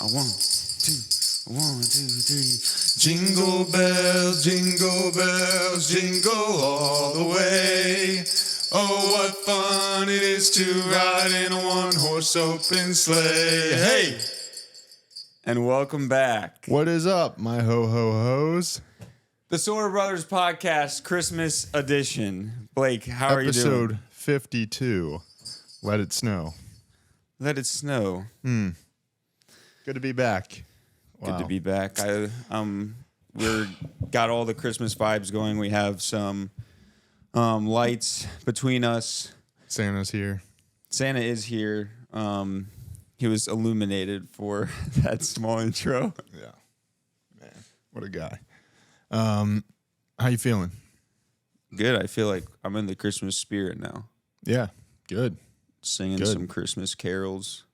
1, 2, 1, 2, 3. Jingle bells, jingle all the way. Oh, what fun it is to ride in a one-horse open sleigh. Hey! And welcome back. What is up, my ho-ho-hos? The Sorta Brothers Podcast Christmas edition. Blake, how are you doing? Episode 52. Let it snow. Let it snow. Good to be back. Good to be back. We're got all the Christmas vibes going. We have some lights between us. Santa's here. Santa is here. He was illuminated for that small intro. Yeah. Man, what a guy. How you feeling? Good. I feel like I'm in the Christmas spirit now. Yeah, good. Singing some Christmas carols.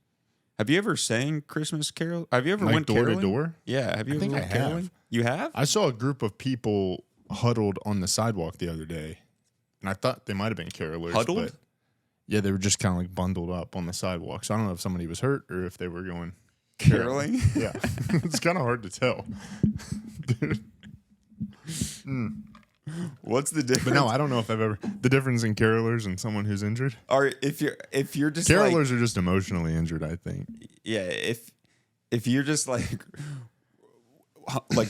Have you ever sang Christmas carols? Have you ever went door caroling? to door? Yeah. Have you ever went I have. caroling? You have? I saw a group of people huddled on the sidewalk the other day, and I thought they might have been carolers. Huddled? But yeah, they were just kind of like bundled up on the sidewalk. So I don't know if somebody was hurt or if they were going Caroling? Yeah. It's kind of hard to tell. Dude. What's the difference? But no, I don't know if I've ever the difference in carolers and someone who's injured. Or if you're just Carolers are just emotionally injured, I think. Yeah, if you're just like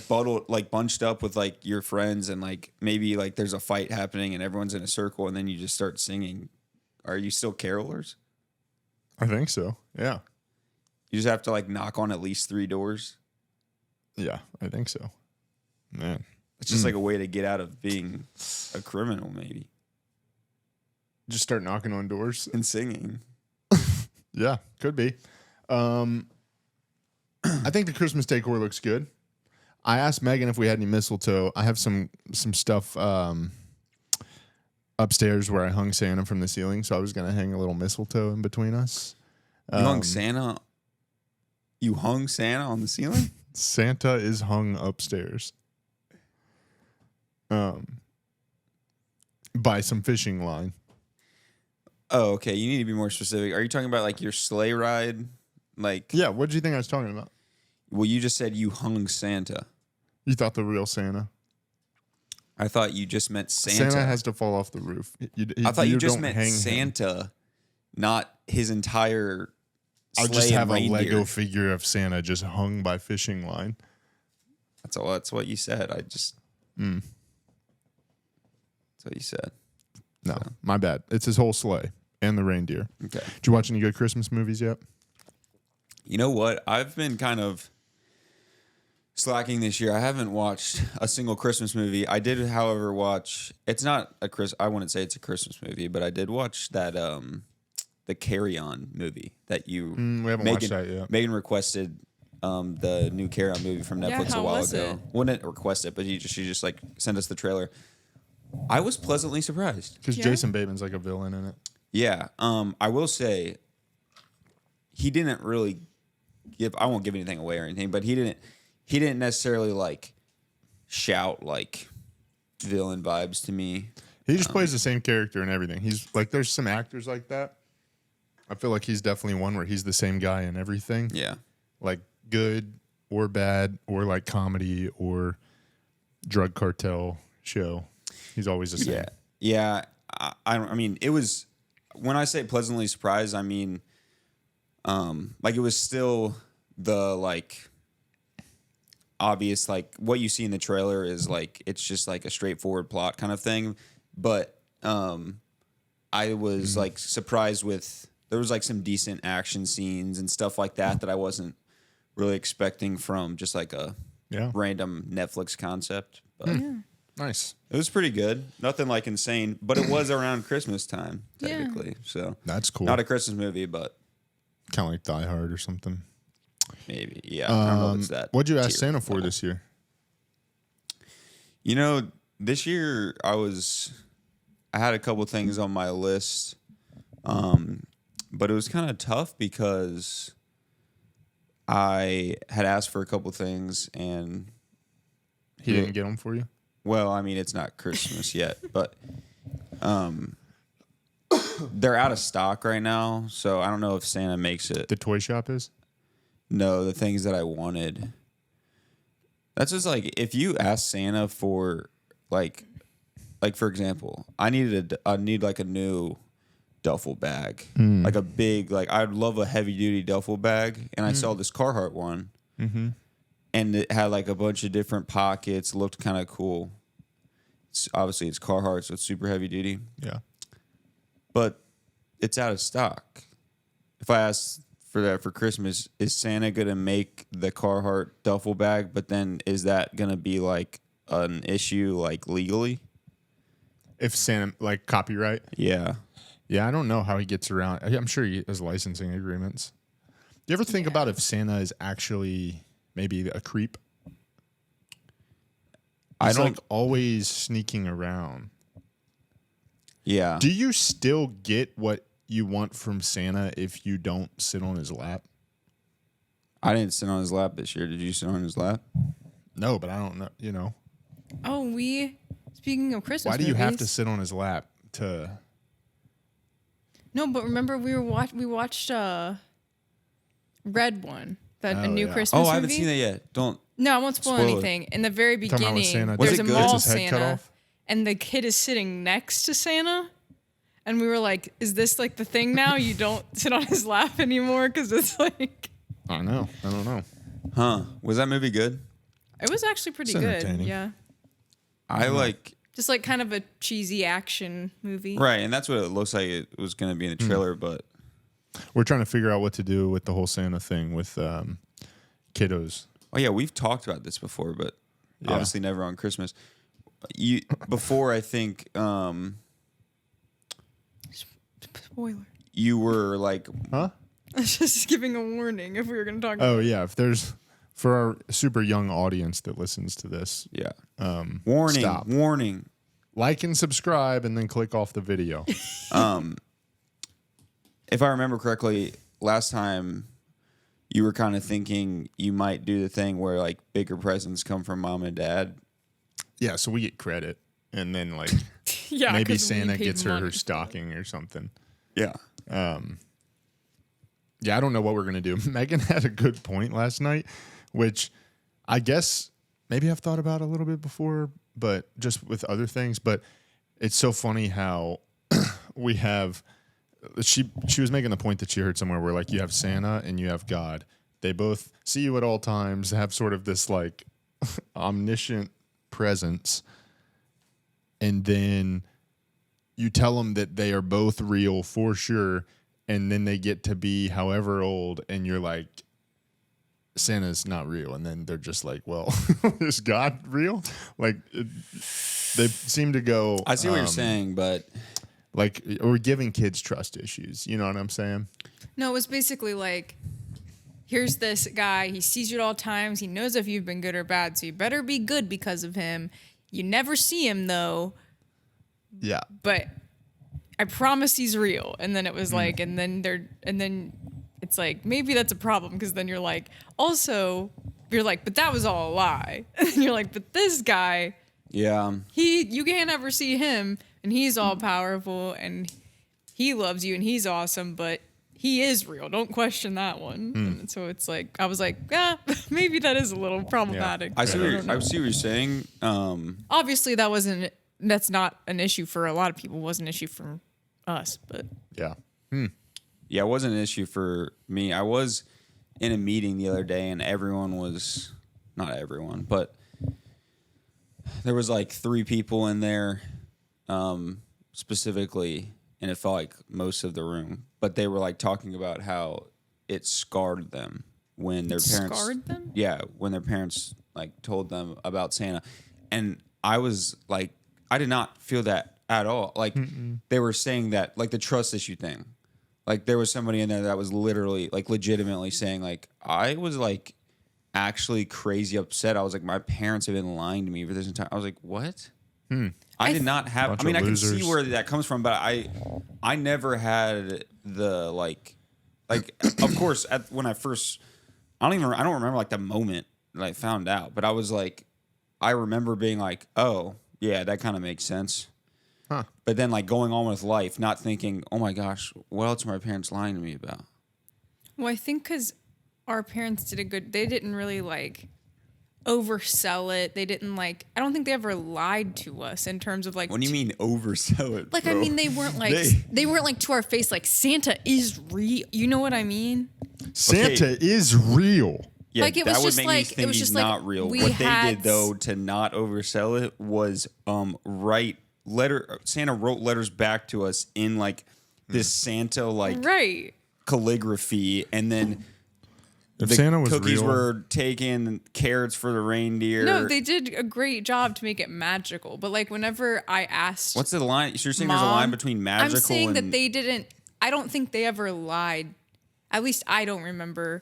bundled, like bunched up with like your friends and like maybe like there's a fight happening and everyone's in a circle and then you just start singing, are you still carolers? I think so. Yeah. You just have to like knock on at least 3 doors. Yeah, I think so. Man. It's just like a way to get out of being a criminal, maybe. Just start knocking on doors and singing. Yeah, could be. I think the Christmas decor looks good. I asked Megan if we had any mistletoe. I have some stuff upstairs where I hung Santa from the ceiling, so I was going to hang a little mistletoe in between us. You hung Santa? You hung Santa on the ceiling? Santa is hung upstairs. By some fishing line. Oh, okay. You need to be more specific. Are you talking about like your sleigh ride? Like, yeah, what did you think I was talking about? Well, you just said you hung Santa. You thought the real Santa? I thought you just meant Santa. Santa has to fall off the roof. I thought you just meant Santa, not his entire sleigh. I'll just have and a reindeer. Lego figure of Santa just hung by fishing line. That's all. That's what you said. I just. That's what you said. No, my bad. It's his whole sleigh and the reindeer. Okay. Did you watch any good Christmas movies yet? You know what? I've been kind of slacking this year. I haven't watched a single Christmas movie. I did, however, watch. It's not a I wouldn't say it's a Christmas movie, but I did watch that the Carry On movie that you. We haven't watched that yet. Megan requested the new Carry On movie from Netflix a while ago. Wouldn't request it, but she just like sent us the trailer. I was pleasantly surprised because Jason Bateman's like a villain in it. Yeah, I will say he didn't really give. I won't give anything away or anything, but he didn't necessarily like shout like villain vibes to me. He just plays the same character and everything. He's like, there's some actors like that. I feel like he's definitely one where he's the same guy in everything. Yeah, like good or bad or like comedy or drug cartel show. He's always the same. Yeah. I mean, it was when I say pleasantly surprised, I mean, like it was still the like obvious, like what you see in the trailer is like it's just like a straightforward plot kind of thing. But I was like surprised with there was like some decent action scenes and stuff like that I wasn't really expecting from just like a random Netflix concept. But nice. It was pretty good. Nothing like insane, but it was around Christmas time, technically. Yeah. So that's cool. Not a Christmas movie, but kind of like Die Hard or something. Maybe. Yeah. I don't know if it's that. What'd you ask Santa for this year? You know, this year I had a couple things on my list. But it was kind of tough because I had asked for a couple things and he didn't get them for you? Well, I mean, it's not Christmas yet, but they're out of stock right now, so I don't know if Santa makes it. The toy shop is? No, the things that I wanted. That's just like if you ask Santa for like for example, I need like a new duffel bag, like a big I'd love a heavy duty duffel bag, and I saw this Carhartt one, and it had like a bunch of different pockets, looked kind of cool. Obviously, it's Carhartt, so it's super heavy duty. Yeah. But it's out of stock. If I ask for that for Christmas, is Santa going to make the Carhartt duffel bag, but then is that going to be like an issue like legally? If Santa, like copyright? Yeah. Yeah, I don't know how he gets around. I'm sure he has licensing agreements. Do you ever think about if Santa is actually maybe a creep? He's like always sneaking around. Yeah. Do you still get what you want from Santa if you don't sit on his lap? I didn't sit on his lap this year. Did you sit on his lap? No, but I don't know. You know. Oh, speaking of Christmas, Why do you movies, have to sit on his lap to? No, but remember we watched Red One, a new Christmas movie. I haven't seen that yet. Don't. No, I won't spoil Spoil it. anything. In the very Talking about when beginning, Santa there's a gets mall his head cut Santa, off? and the kid is sitting next to Santa. And we were like, is this like the thing now? You don't sit on his lap anymore? Because it's like... I don't know. Huh. Was that movie good? It was actually pretty It's good. entertaining. Yeah. I like... Just like kind of a cheesy action movie. Right, and that's what it looks like it was going to be in the trailer, but... We're trying to figure out what to do with the whole Santa thing with kiddos. Oh, yeah, we've talked about this before, but obviously never on Christmas. Before, I think... Spoiler. you were like... Huh? I was just giving a warning if we were going to talk about Oh yeah, if there's for our super young audience that listens to this, Yeah. Warning. stop. Warning. like and subscribe, and then click off the video. If I remember correctly, last time you were kind of thinking you might do the thing where like bigger presents come from mom and dad. Yeah, so we get credit, and then like Yeah, maybe 'cause we Santa paid gets her money. stocking or something. Yeah. Yeah, I don't know what we're gonna do. Megan had a good point last night, which I guess maybe I've thought about a little bit before, but just with other things. But it's so funny how we have. She was making the point that she heard somewhere where like you have Santa and you have God. They both see you at all times, have sort of this like omniscient presence, and then you tell them that they are both real for sure, and then they get to be however old, and you're like, Santa's not real, and then they're just like, well, is God real? Like they seem to go. I see what you're saying, but Like we're giving kids trust issues. You know what I'm saying? No, it was basically like, here's this guy. He sees you at all times. He knows if you've been good or bad, so you better be good because of him. You never see him though, Yeah. but I promise he's real. And then it was like, and then it's like, maybe that's a problem because then you're like, also, you're like, but that was all a lie. And you're like, but this guy, yeah. you can't ever see him, and he's all powerful, and he loves you, and he's awesome, but he is real. Don't question that one. And so it's like, I was like, yeah, maybe that is a little problematic. I see but what don't know. I see what you're saying. Obviously, that's not an issue for a lot of people. It was an issue for us, but Yeah. Yeah, it wasn't an issue for me. I was in a meeting the other day, and everyone was, not everyone, but there was like 3 people in there specifically, and it felt like most of the room. But they were like talking about how it scarred them when their parents scarred them? Yeah, when their parents like told them about Santa, and I was like, I did not feel that at all. Like they were saying that like the trust issue thing. Like there was somebody in there that was literally like legitimately saying like I was like actually crazy upset. I was like, my parents have been lying to me for this entire. I was like, what? I did not have. Bunch I mean, of I can see losers. where that comes from, but I never had the like. Of course, when I first, I don't remember like the moment that I found out, but I was like, I remember being like, oh yeah, that kind of makes sense. Huh. But then like going on with life, not thinking, oh my gosh, what else are my parents lying to me about? well, I think because our parents did a good. They didn't really like oversell it. They didn't like. I don't think they ever lied to us in terms of like. What do you mean oversell it? Like bro? I mean, they weren't like they weren't like to our face like Santa is real. You know what I mean? Santa is real. Yeah, Like, it was that would just make like- me it think was he's just like not real. we What they had did though to not oversell it was write Santa wrote letters back to us in like this Santa like Right. calligraphy, and then If the Santa was cookies real, were taken, carrots for the reindeer. No, they did a great job to make it magical. But like whenever I asked, What's the line? So you're saying there's a line Mom, between magical I'm saying and that they didn't. I don't think they ever lied. At least I don't remember.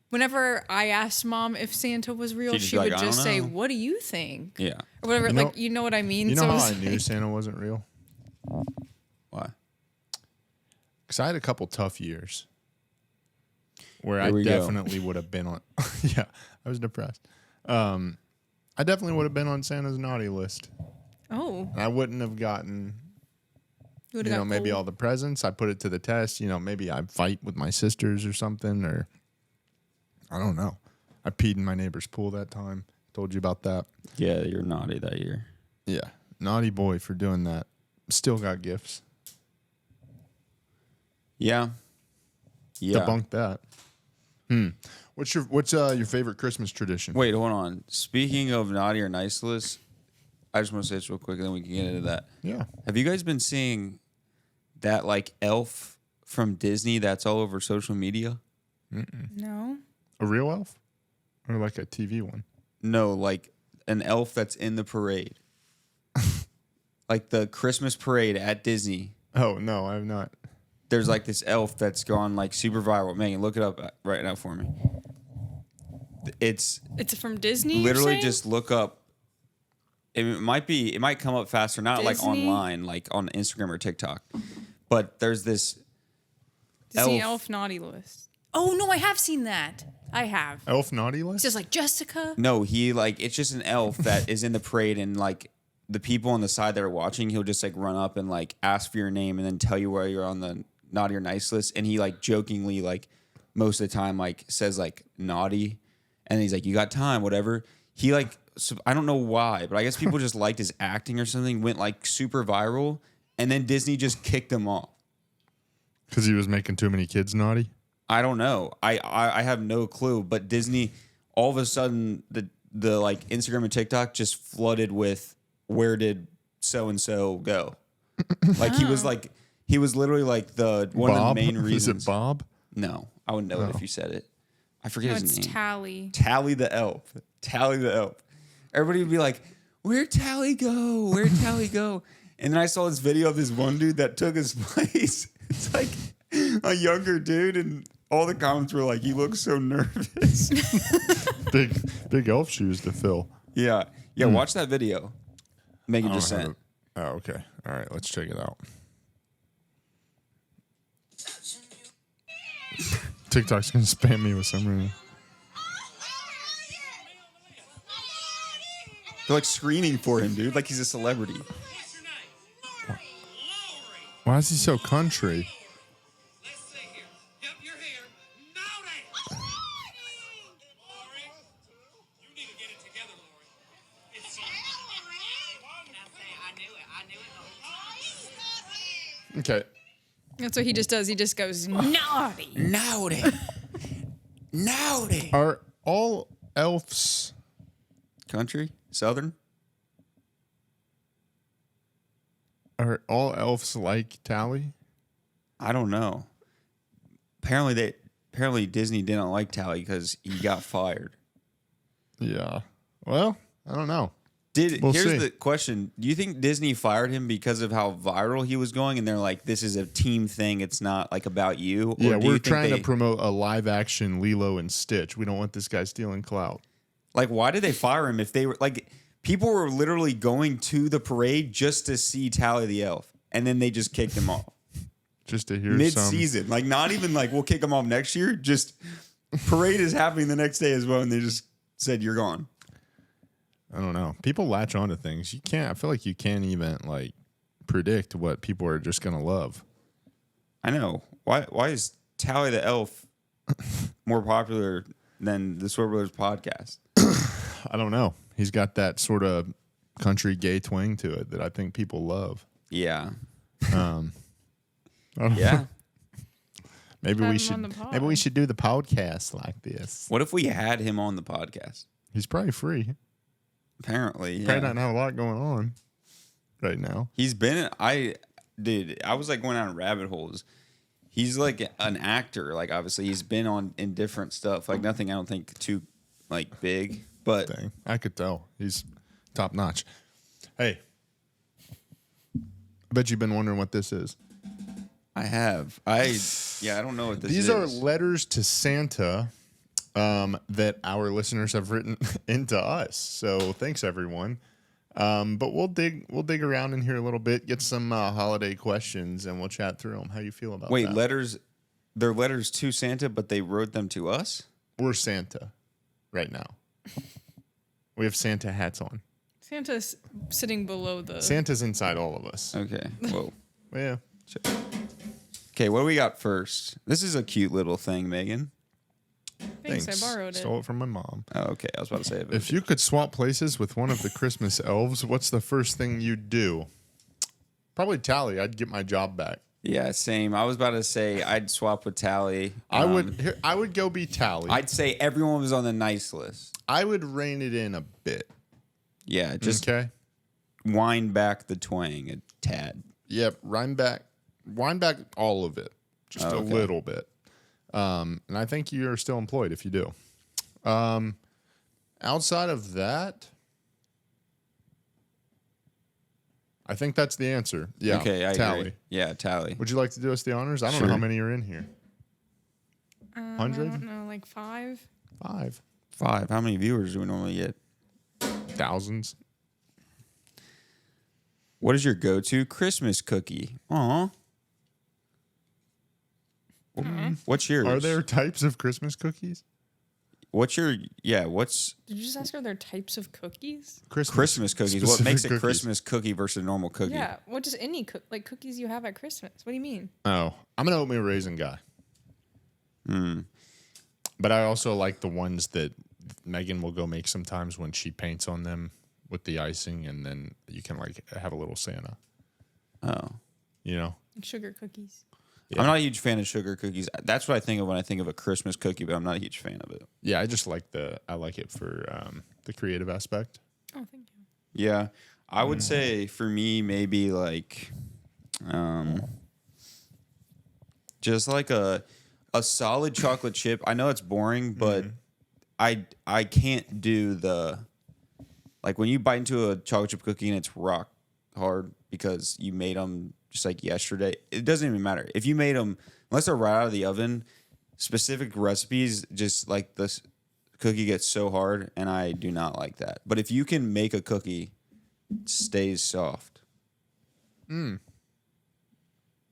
Whenever I asked Mom if Santa was real, She'd just she be like, would "I just don't say, know." "What do you think?" Yeah. Or whatever. You know- Like you know what I mean. you know So how it's I knew like- Santa wasn't real? Why? Because I had a couple tough years where I Here we go. definitely would have been on. Yeah, I was depressed. I definitely would have been on Santa's naughty list. Oh, And I wouldn't have gotten, you would've you know, got maybe cold. all the presents. I put it to the test. You know, maybe I'd fight with my sisters or something, or I don't know. I peed in my neighbor's pool that time. Told you about that. Yeah, you're naughty that year. Yeah, naughty boy for doing that. Still got gifts. Yeah. Yeah. Debunk that. What's your favorite Christmas tradition? Wait, hold on. Speaking of naughty or nice list, I just want to say this real quick, and then we can get into that. Yeah. Have you guys been seeing that like elf from Disney that's all over social media? No. A real elf? Or like a TV one? No, like an elf that's in the parade. Like the Christmas parade at Disney. Oh, no, I have not. There's like this elf that's gone like super viral. Megan, look it up right now for me. It's It's from Disney. you're literally saying? just look up. It might come up faster, not like Disney? online, like on Instagram or TikTok. But there's this Disney elf. elf naughty list. Oh no, I have seen that. I have. Elf naughty It's list? just like Jessica. No, he like it's just an elf that is in the parade, and like the people on the side that are watching, he'll just like run up and like ask for your name and then tell you where you're on the naughty or nice list. And he like jokingly like most of the time like says like naughty, and he's like, you got time, whatever. He like I don't know why, but I guess people just liked his acting or something. Went like super viral, and then Disney just kicked him off. Because he was making too many kids naughty? I don't know. I have no clue. But Disney, all of a sudden, the like Instagram and TikTok just flooded with where did so and so go? Like he was literally like the one Bob? of the main Is reasons. it Bob? No, I wouldn't know it if you said it. I forget No, his it's name. Tally. Tally the elf. Tally the elf. Everybody would be like, "Where'd Tally go? Where'd Tally go?" And then I saw this video of this one dude that took his place. It's like a younger dude, and all the comments were like, "He looks so nervous." Big elf shoes to fill. Yeah. Watch that video. Megan just I don't sent. have it. Oh, okay. All right, let's check it out. TikTok's gonna spam me with some reason. They're like screening for him, dude. Like he's a celebrity. What's your name? Lowry. Why is he so country? Let's see here. Yep, you're here. Noodle. Lowry, you need to get it together, Lowry. It's I knew it. Okay. That's what he just does. He just goes naughty. Naughty. Naughty. Are all elves Country? Southern? like Tally? I don't know. Apparently Disney didn't like Tally because he got fired. Yeah. Well, I don't know. Here's see. the question. Do you think Disney fired him because of how viral he was going and they're like, this is a team thing, it's not like about you? Or Yeah, do you we're think trying they- to promote a live action Lilo and Stitch. We don't want this guy stealing clout. Like, why did they fire him if they were like people were literally going to the parade just to see Tally the elf, and then they just kicked him off Just to hear mid-season. Like, not even like we'll kick him off next year. Just parade is happening the next day as well, and they just said you're gone. I don't know. People latch onto things. I feel like you can't even like predict what people are just gonna love. I know. Why is Tally the elf more popular than the Sorta Brothers podcast? I don't know. He's got that sort of country gay twang to it that I think people love. Yeah. I don't know. Yeah. Maybe Have we him should. on the pod. Maybe we should do the podcast like this. What if we had him on the podcast? He's probably free. Apparently, yeah. Probably not have a lot going on right now. He's been. I was like going down rabbit holes. He's like an actor. Like obviously, he's been on in different stuff. Like nothing. I don't think too like big, but Dang, I could tell he's top notch. Hey, I bet you've been wondering what this is. I have. I don't know what this These is. are letters to Santa that our listeners have written into us. So thanks everyone. But we'll dig around in here a little bit, get some holiday questions, and we'll chat through them. How you feel about Wait, that? letters. They're letters to Santa, but they wrote them to us. We're Santa right now. We have Santa hats on. Santa's sitting below the. Santa's inside all of us. Okay. Whoa. Yeah. Okay, what do we got first? This is a cute little thing, Megan. Thanks, I borrowed it. Stole it from my mom. Oh, okay. I was about to say it. If you could swap places with one of the Christmas elves, what's the first thing you'd do? Probably Tally. I'd get my job back. Yeah, same. I was about to say I'd swap with Tally. I would go be Tally. I'd say everyone was on the nice list. I would rein it in a bit. Yeah, just Okay. wind back the twang a tad. Yep. Wind back all of it, just a Okay. little bit. And I think you're still employed if you do. Outside of that, I think that's the answer. Yeah. Okay, I Tally. agree. Yeah, Tally. Would you like to do us the honors? I don't know Sure. how many are in here. I 100? don't know, like 5. 5. 5. How many viewers do we normally get? Thousands. What is your go-to Christmas cookie? Aw. What's yours? Are there types of Christmas cookies? What's your what's Did you just ask are there types of cookies? Christmas cookies? What Specific makes a cookies. Christmas cookie versus a normal cookie? Yeah. What does any like cookies you have at Christmas? What do you mean? Oh, I'm an oatmeal raisin guy. But I also like the ones that Megan will go make sometimes when she paints on them with the icing, and then you can like have a little Santa. Oh. You know? Like sugar cookies. I'm not a huge fan of sugar cookies. That's what I think of when I think of a Christmas cookie, but I'm not a huge fan of it. Yeah, I just like I like it for the creative aspect. Oh, thank you. Yeah. I would say for me maybe like just like a solid chocolate chip. I know it's boring, but I can't do the like when you bite into a chocolate chip cookie and it's rock hard because you made them just like yesterday. It doesn't even matter. If you made them, unless they're right out of the oven, specific recipes, just like this cookie gets so hard, and I do not like that. But if you can make a cookie, it stays soft.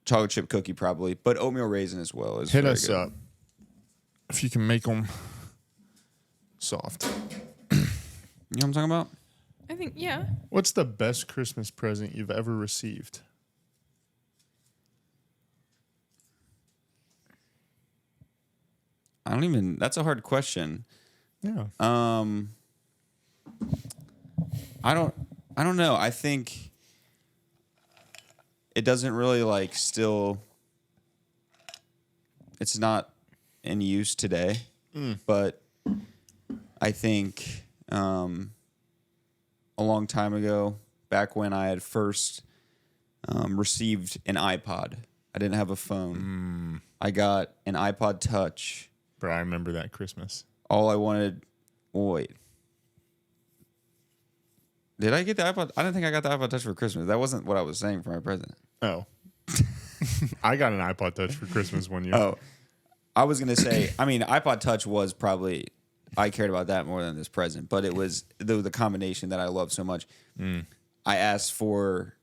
Chocolate chip cookie probably, but oatmeal raisin as well. Is Hit very us good. up if you can make them soft. You know what I'm talking about? I think yeah. What's the best Christmas present you've ever received? I don't even. That's a hard question. Yeah. I don't know. I think it doesn't really like still. It's not in use today, but I think a long time ago, back when I had first received an iPod, I didn't have a phone. I got an iPod Touch. Bro, I remember that Christmas. All I wanted. Wait. Did I get the iPod? I didn't think I got the iPod Touch for Christmas. That wasn't what I was saying for my present. Oh. I got an iPod Touch for Christmas one year. Oh, I was gonna say. I mean, iPod Touch was probably I cared about that more than this present, but it was the combination that I loved so much. I asked for,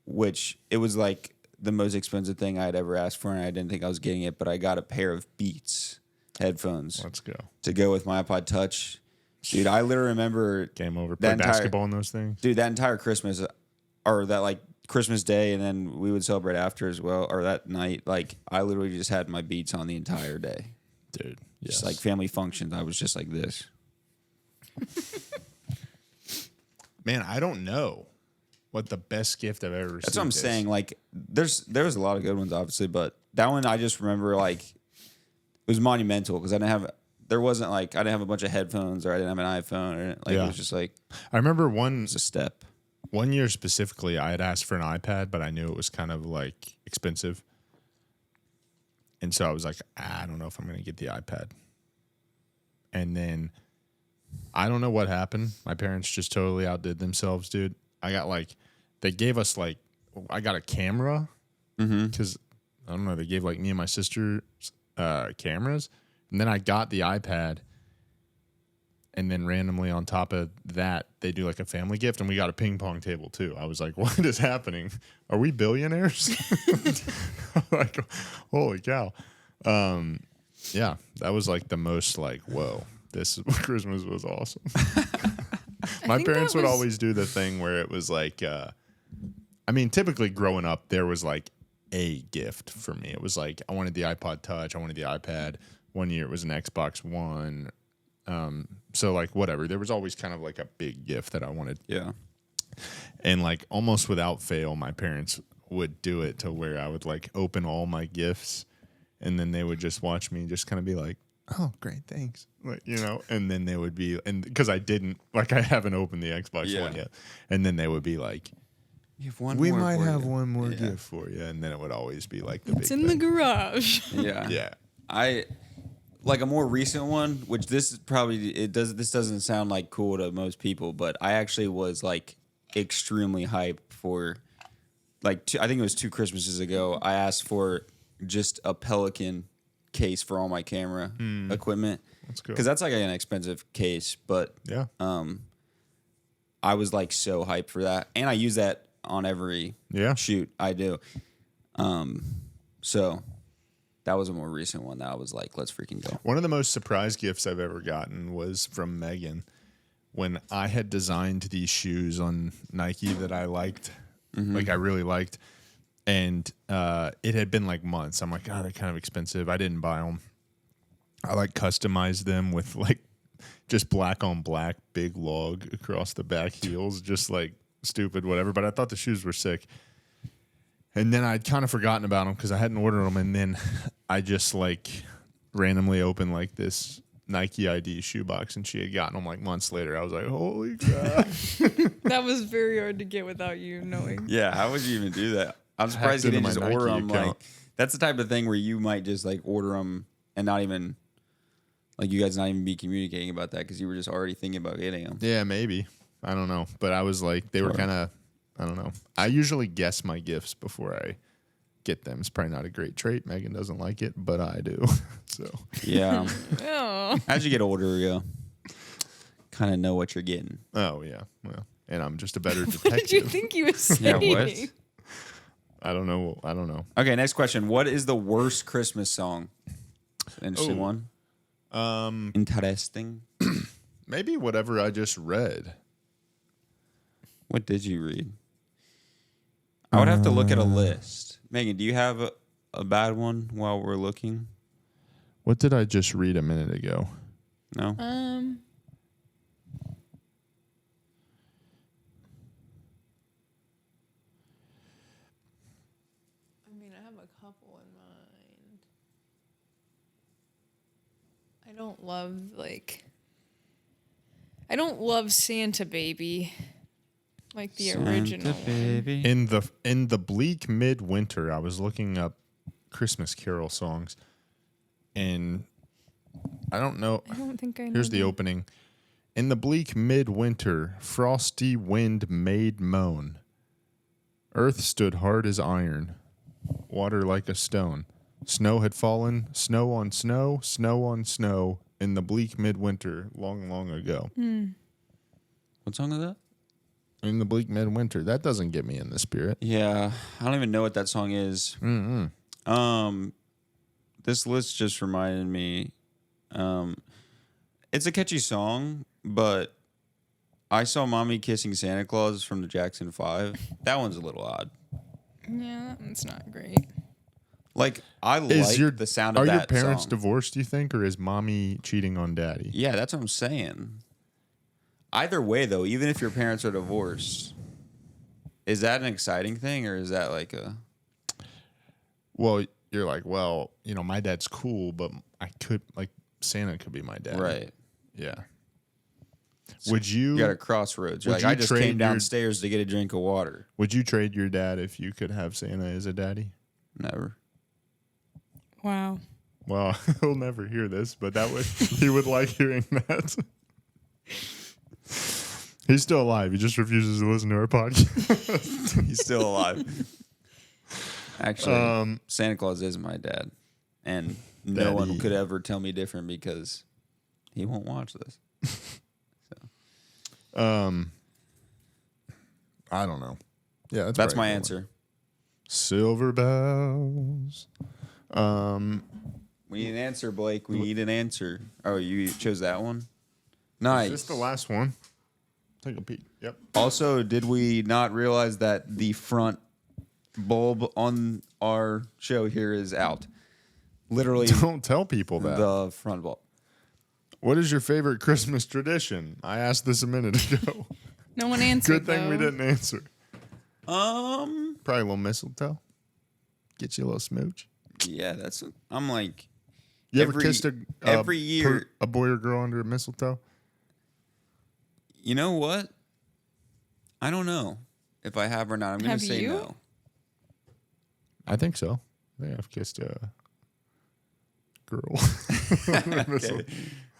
which it was like the most expensive thing I had ever asked for, and I didn't think I was getting it, but I got a pair of Beats headphones Let's go. to go with my iPod Touch. Dude, I literally remember Game over. Play that entire- basketball in those things. dude, that entire Christmas or that like Christmas Day, and then we would celebrate after as well, or that night. Like I literally just had my Beats on the entire day. Dude, yes. Just like family functions, I was just like this. Man, I don't know what the best gift I've ever received That's what I'm is. saying. Like, there was a lot of good ones, obviously, but that one I just remember like it was monumental because I didn't have a bunch of headphones or I didn't have an iPhone or like Yeah. it was just like I remember it's a step. one year specifically, I had asked for an iPad, but I knew it was kind of like expensive. And so I was like, I don't know if I'm going to get the iPad. And then I don't know what happened. My parents just totally outdid themselves, dude. I got like, they gave us like, I got a camera because I don't know, they gave like me and my sister cameras. And then I got the iPad. And then randomly on top of that, they do like a family gift, and we got a ping pong table too. I was like, "What is happening? Are we billionaires?" Like, holy cow! Yeah, that was like the most like, whoa, this Christmas was awesome. My think parents that would was- always do the thing where it was like, I mean, typically growing up, there was like a gift for me. It was like I wanted the iPod Touch, I wanted the iPad. One year it was an Xbox One. So like whatever, there was always kind of like a big gift that I wanted. Yeah. And like almost without fail, my parents would do it to where I would like open all my gifts and then they would just watch me just kind of be like, oh, great, thanks. Like, you know, and then they would be, and because I haven't opened the Xbox One yet. And then they would be like, You have one we more might for have you. one more Yeah. gift for you. And then it would always be like the It's big in the thing. garage. Yeah. Yeah. I like a more recent one, which this doesn't sound like cool to most people, but I actually was like extremely hyped for like I think it was 2 Christmases ago. I asked for just a Pelican case for all my camera equipment. That's cool. Because that's like an expensive case, but Yeah. I was like so hyped for that, and I use that on every shoot I do. So that was a more recent one that I was like, let's freaking go. One of the most surprise gifts I've ever gotten was from Megan when I had designed these shoes on Nike that I liked, like I really liked. And it had been like months. I'm like, God, they're kind of expensive. I didn't buy them. I like customized them with like just black on black, big log across the back heels, just like stupid, whatever. But I thought the shoes were sick. And then I'd kind of forgotten about them because I hadn't ordered them. And then I just like randomly opened like this Nike ID shoebox and she had gotten them like months later. I was like, holy crap. That was very hard to get without you knowing. Yeah, how would you even do that? I'm surprised you into didn't my just order Nike them. account. Like that's the type of thing where you might just like order them and not even like you guys not even be communicating about that because you were just already thinking about getting them. Yeah, maybe. I don't know. But I was like, they were kind of, I don't know. I usually guess my gifts before I get them. It's probably not a great trait. Megan doesn't like it, but I do. So, Yeah. Oh. As you get older, you kind of know what you're getting. oh, yeah. Well, and I'm just a better What did you detective. think you was Yeah, saying? what? I don't know. I don't know. Okay, next question. What is the worst Christmas song? Interesting Oh. one. Interesting. Maybe whatever I just read. What did you read? I would have to look at a list. Megan, do you have a bad one while we're looking? What did I just read a minute ago? No? I mean, I have a couple in mind. I don't love Santa Baby, like the original one. Baby. In the bleak midwinter, I was looking up Christmas Carol songs, and I don't know. I don't think I know. Here's the that. opening. In the bleak midwinter, frosty wind made moan. Earth stood hard as iron, water like a stone. Snow had fallen, snow on snow, snow on snow, in the bleak midwinter, long, long ago. What song is that? In the bleak midwinter. That doesn't get me in the spirit. Yeah, I don't even know what that song is. This list just reminded me. It's a catchy song, but I saw Mommy Kissing Santa Claus from the Jackson 5. That one's a little odd. Yeah, that one's not great. Like I Is like the sound of are that your parents song. divorced, do you think, or is mommy cheating on daddy? Yeah, that's what I'm saying. Either way, though, even if your parents are divorced, is that an exciting thing or is that like a... Well, you're like, well, my dad's cool, but Santa could be my dad. Right. Yeah. Would you? You got a crossroads. You're would like, you I just trade came your- downstairs to get a drink of water. Would you trade your dad if you could have Santa as a daddy? Never. Wow. Well, he'll never hear this, but he would like hearing that. He's still alive. He just refuses to listen to our podcast. He's still alive. Actually, Santa Claus is my dad. And no one Daddy. could ever tell me different because he won't watch this. I don't know. Yeah, That's probably my a good one. answer. Silver bells. We need an answer, Blake. We need an answer. Oh, you chose that one? Is Nice. this the last one? Take a peek. Yep. Also, did we not realize that the front bulb on our show here is out? Literally, Don't tell people that. the front bulb. What is your favorite Christmas tradition? I asked this a minute ago. No one answered. Good thing we though. didn't answer. Um, Probably a little mistletoe. Get you a little smooch. yeah, that's. I'm like, You ever Every- kissed every year- a boy or girl under a mistletoe? you know what? I don't know if I have or not. I'm gonna Have say you? no. I think so. I think I've kissed a girl. Okay.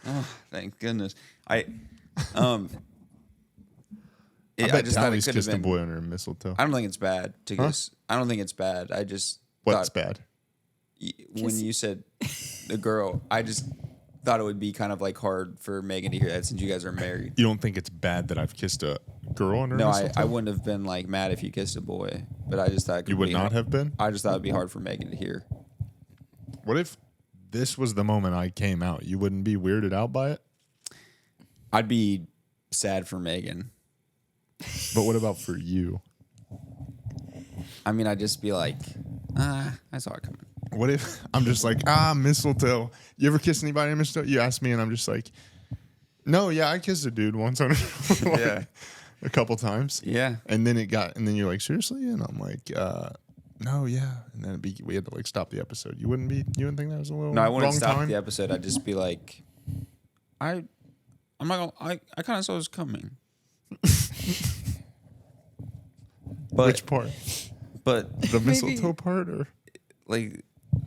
Oh, thank goodness. I thought bet it Tally's could have kissed a been. boy under a mistletoe. I don't think it's bad to Huh? kiss. I don't think it's bad. I just What's thought bad? when you said the girl, I just thought it would be kind of like hard for Megan to hear that since you guys are married. You don't think it's bad that I've kissed a girl under a No, mistletoe? I wouldn't have been like mad if you kissed a boy, but I just thought it could You would be not hard. have been? I just thought it'd be hard for Megan to hear. What if this was the moment I came out? You wouldn't be weirded out by it? I'd be sad for Megan. But what about for you? I mean, I'd just be like, I saw it coming. What if I'm just like, mistletoe? You ever kiss anybody in mistletoe? You ask me, and I'm just like, no, yeah, I kissed a dude once on Yeah. a couple times. Yeah. And then you're like, seriously? And I'm like, no, yeah. And then we had to like stop the episode. You wouldn't think that was a little No, I wouldn't long stop time? the episode. I'd just be like, I'm not gonna. I kind of saw this coming. But Which part? but The Maybe- mistletoe part, or like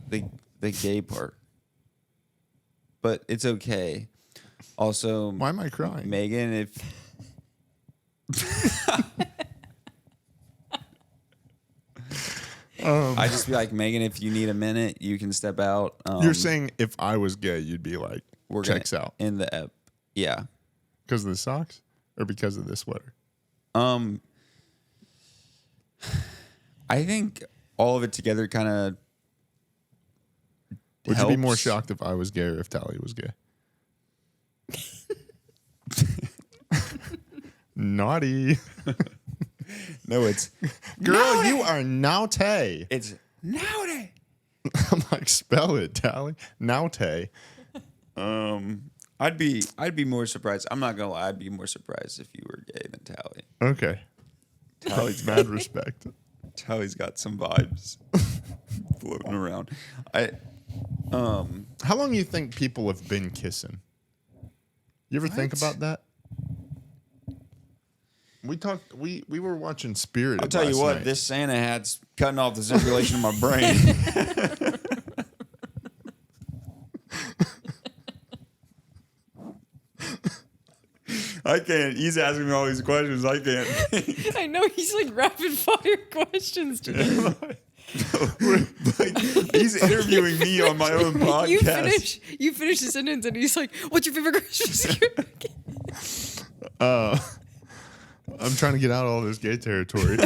the gay part. But it's okay. Also, why am I crying? Megan, if I just be like, Megan, if you need a minute, you can step out. You're saying if I was gay, you'd be like, we're checks gonna, out in the ep. Yeah. because of the socks or because of the sweater? I think all of it together kind of. Would you be more shocked if I was gay or if Tally was gay? Naughty. No, it's Girl, you are naughty. it's naughty. I'm like, spell it, Tally. Naughty. I'd be more surprised. I'm not gonna lie. I'd be more surprised if you were gay than Tally. Okay. Tally's mad respect. Tally's got some vibes floating around. How long do you think people have been kissing? You ever think What? about that? We talked. We were watching Spirited. I'll tell you last what, night. this Santa hat's cutting off the circulation of my brain. I can't. He's asking me all these questions. I can't. I know he's like rapid fire questions to me. Like, he's interviewing me on my own podcast. You finish the sentence and he's like, "What's your favorite Christmas gift?" I'm trying to get out of all this gay territory.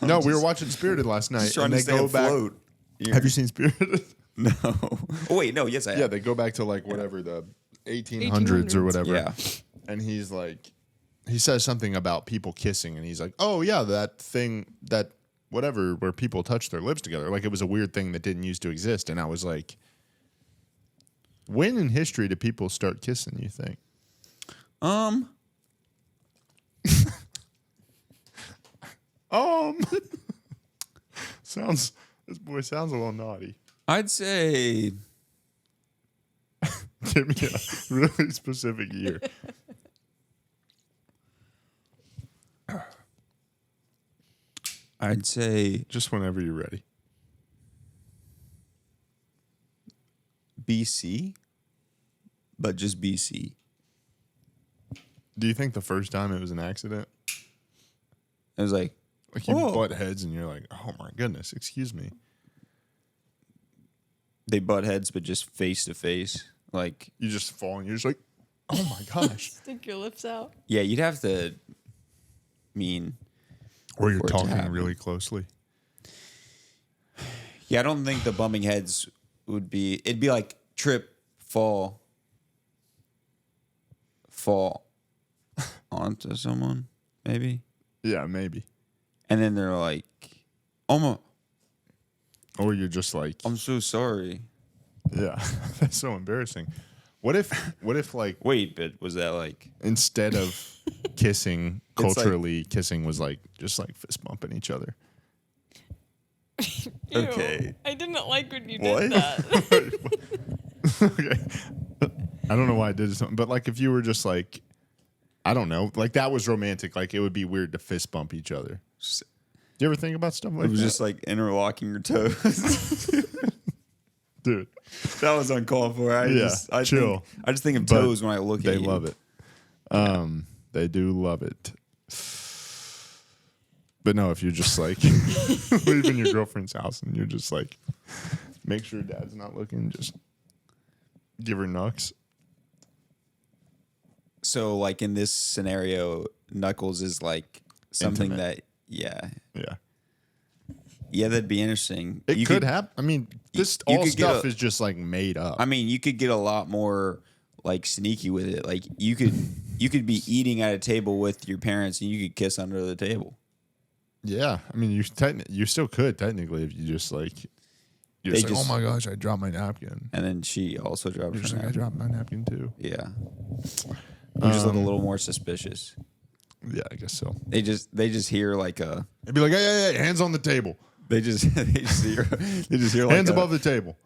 No, we were watching Spirited last night, Just trying and to they stay go back. afloat. Have you seen Spirited? No. Oh wait, no. Yes, I have. Yeah, they go back to like whatever the 1800s or whatever. Yeah. And he's like, he says something about people kissing, and he's like, "Oh yeah, that thing that whatever where people touch their lips together. Like it was a weird thing that didn't used to exist. And I was like, when in history do people start kissing, you think? This boy sounds a little naughty. I'd say Give me a really specific year. I'd say Just whenever you're ready. BC, but just BC. Do you think the first time it was an accident? It was like, Like you Oh. butt heads and you're like, oh my goodness, excuse me. they butt heads, but just face to face. Like, You just fall and you're just like, oh my gosh. Stick your lips out. yeah, you'd have to mean. Or you're For it to talking happen. really closely. Yeah, I don't think the bumping heads would be. It'd be like trip, fall onto someone, maybe, Yeah, maybe. and then they're like, "Oh my, Or you're just like, I'm so sorry." yeah, that's so embarrassing. What if like Wait, but was that like? instead of kissing, It's like- culturally kissing was like just like fist bumping each other? Ew. Okay. I didn't like when you What? did that. Okay. I don't know why I did something, but like if you were just like, I don't know, like that was romantic. Like it would be weird to fist bump each other. Do you ever think about stuff like It was that? just like interlocking your toes. Dude, That was uncalled for. I chill. I just think of But toes when I look they at you. love it. They do love it. But no, if you're just like leaving your girlfriend's house and you're just like, make sure dad's not looking, just give her knucks. So, like in this scenario, Knuckles is like something Intimate. that, Yeah. yeah, that'd be interesting. It You could happen. I mean, this you all could get stuff a- is just like made up. I mean, you could get a lot more like sneaky with it. Like you could be eating at a table with your parents and you could kiss under the table. Yeah, I mean, you still could technically if you just like, you're They just like, just- oh my gosh, I dropped my napkin. And then she also dropped You're her just like, I napkin. dropped my napkin too. Yeah. You just look a little more suspicious. Yeah, I guess so. They just hear like a It'd be like, hey, hands on the table, they just hear like hands a- above the table.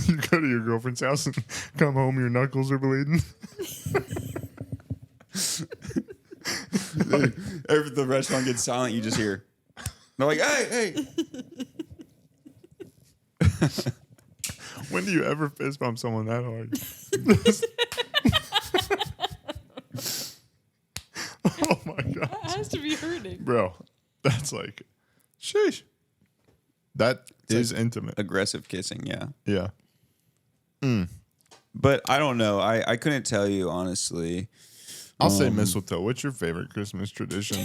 You go to your girlfriend's house and come home, your knuckles are bleeding. If the restaurant gets silent, you just hear. They're like, hey. When do you ever fist bump someone that hard? Oh my god, That has to be hurting. bro, that's like, sheesh. That is intimate. Aggressive kissing, yeah. Yeah. But I don't know. I couldn't tell you honestly. I'll say mistletoe. What's your favorite Christmas tradition?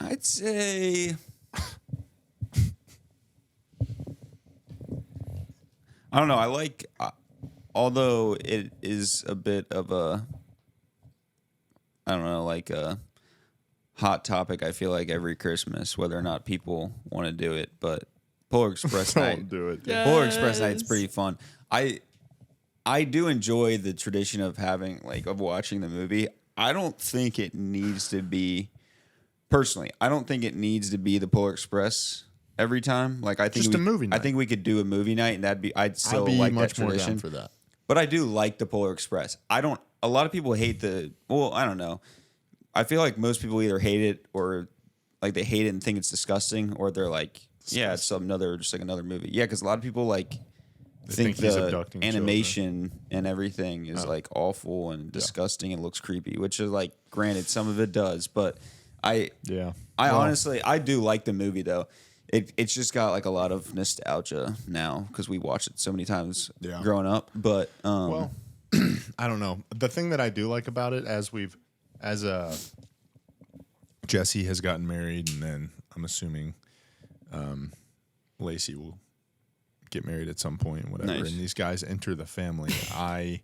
I'd say I don't know. I like although it is a bit of a I don't know, like a hot topic. I feel like every Christmas, whether or not people want to do it, but Polar Express night. Don't do it. Yeah. Polar Express night's Yes. pretty fun. I do enjoy the tradition of having of watching the movie. I don't think it needs to be personally. I don't think it needs to be the Polar Express every time. Like I think Just a movie I night. think we could do a movie night, and I'd still I'd be like much that more tradition down for that. But I do like the Polar Express. I don't. A lot of people hate I don't know. I feel like most people either hate it or like they hate it and think it's disgusting, or they're like, yeah, it's another movie. Yeah, because a lot of people think think he's the abducting animation and everything is like awful and disgusting and looks creepy. Which is like, granted, some of it does, but I Yeah. honestly I do like the movie though. It's just got like a lot of nostalgia now because we watched it so many times Yeah. growing up. But Well, I don't know. The thing that I do like about it, as Jesse has gotten married, and then I'm assuming Lacey will get married at some point, whatever. Nice. And these guys enter the family. I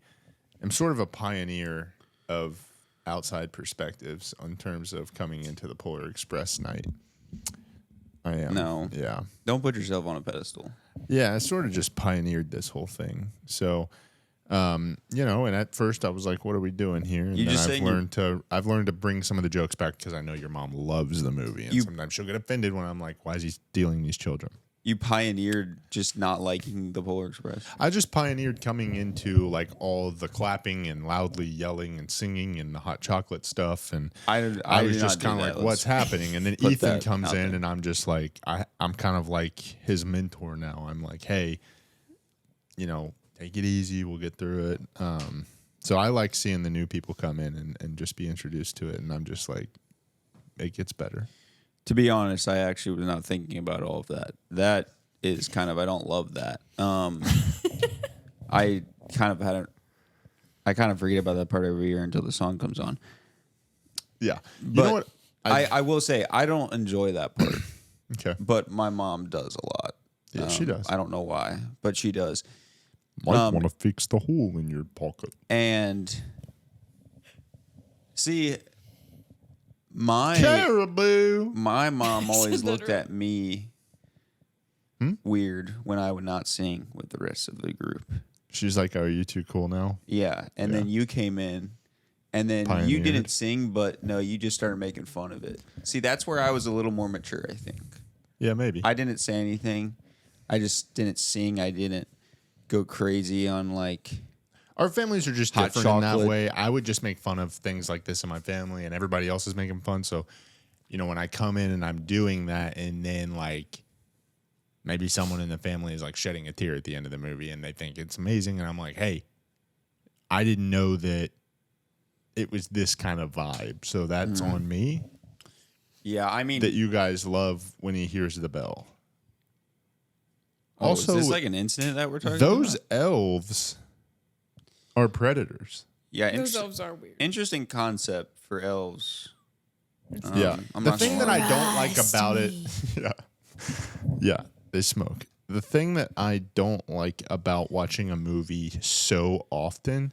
am sort of a pioneer of outside perspectives in terms of coming into the Polar Express night. I am. No. Yeah. Don't put yourself on a pedestal. Yeah, I sort of just pioneered this whole thing. So, and at first I was like, "What are we doing here?" And You then just I've saying learned to bring some of the jokes back because I know your mom loves the movie, and sometimes she'll get offended when I'm like, "Why is he stealing these children?" You pioneered just not liking the Polar Express. I just pioneered coming into like all the clapping and loudly yelling and singing and the hot chocolate stuff, and I was did just not kind do of that. like, "What's happening?" And then put Ethan that comes out in, there. and I'm just like, I'm kind of like his mentor now. I'm like, "Hey, take it easy. We'll get through it." So I like seeing the new people come in and just be introduced to it, and I'm just like, it gets better. To be honest, I actually was not thinking about all of that. That is kind of, I don't love that. I kind of forget about that part every year until the song comes on. Yeah, But you know what? I will say I don't enjoy that part, Okay, but my mom does a lot. Yeah, she does. I don't know why, but she does. might want to fix the hole in your pocket. And see, my Caribou. mom always Said that looked right. at me weird when I would not sing with the rest of the group. She's like, "Are you too cool now?" Yeah, and then you came in, and then you Pioneered. didn't sing, but no, you just started making fun of it. See, that's where I was a little more mature, I think. Yeah, maybe. I didn't say anything. I just didn't sing. I didn't go crazy on like. Our families are just Hot different in that chocolate. way. I would just make fun of things like this in my family, and everybody else is making fun. So, when I come in and I'm doing that, and then like maybe someone in the family is like shedding a tear at the end of the movie, and they think it's amazing, and I'm like, "Hey, I didn't know that it was this kind of vibe, so that's on me." Yeah, I mean, That you guys love when he hears the bell. is this like an incident that we're talking Those about? elves are predators. Yeah, Those elves are weird. interesting concept for elves. Yeah. I'm The not thing gonna that lie. I don't like about it, yeah, they smoke. The thing that I don't like about watching a movie so often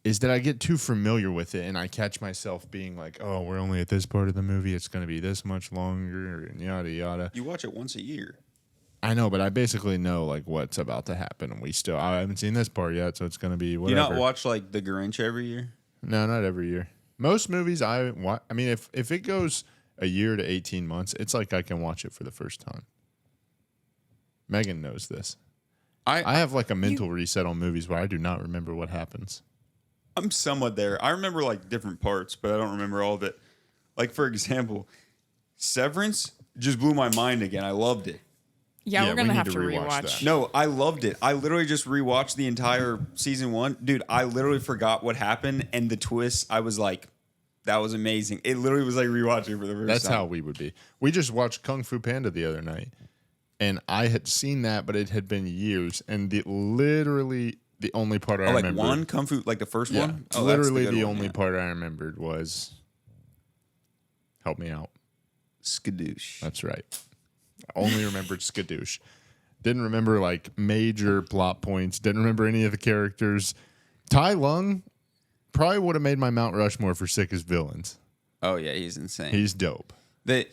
is that I get too familiar with it and I catch myself being like, "Oh, we're only at this part of the movie. It's going to be this much longer," and yada yada. You watch it once a year. I know, but I basically know like what's about to happen, and I haven't seen this part yet, so it's going to be Do whatever. you not watch like The Grinch every year? No, not every year. Most movies I mean, if it goes a year to 18 months, it's like I can watch it for the first time. Megan knows this. I have like a mental reset on movies where I do not remember what happens. I'm somewhat there. I remember like different parts, but I don't remember all of it. Like for example, Severance just blew my mind again. I loved it. Yeah, Yeah, we're we gonna need have to to rewatch rewatch. that. No, I loved it. I literally just rewatched the entire season 1. Dude, I literally forgot what happened and the twist. I was like, that was amazing. It literally was like rewatching for the first That's time. how we would be. We just watched Kung Fu Panda the other night, and I had seen that, but it had been years, and literally the only part I like remember. one Kung Fu, like the first Yeah, one? Oh, that's literally good the one, only yeah. part I remembered was. Help me out. Skadoosh. That's right. I only remembered Skadoosh. Didn't remember like major plot points. Didn't remember any of the characters. Tai Lung probably would have made my Mount Rushmore for sickest villains. Oh yeah, he's insane. He's dope. The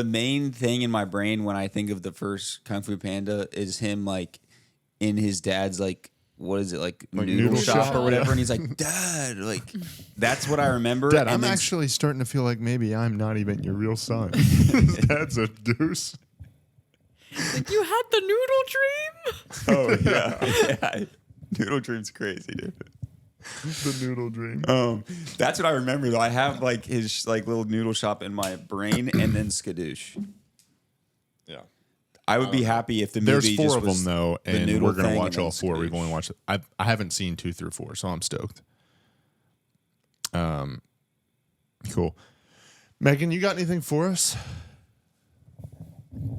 main thing in my brain when I think of the first Kung Fu Panda is him like in his dad's like what is it like noodle shop or whatever, and he's like, "Dad," like that's what I remember. Dad, And I'm then- actually starting to feel like maybe I'm not even your real son. Dad's a deuce. Like, you had the noodle dream? Oh yeah. Noodle Dream's crazy, dude. The noodle dream. That's what I remember though. I have like his like little noodle shop in my brain, and then Skadoosh. Yeah. I would be happy if the There's movie 4 just of them was though, the and noodle we're gonna thing watch and all then 4. We've Skadoosh. only watched. I haven't seen 2 through 4, so I'm stoked. Cool. Megan, you got anything for us?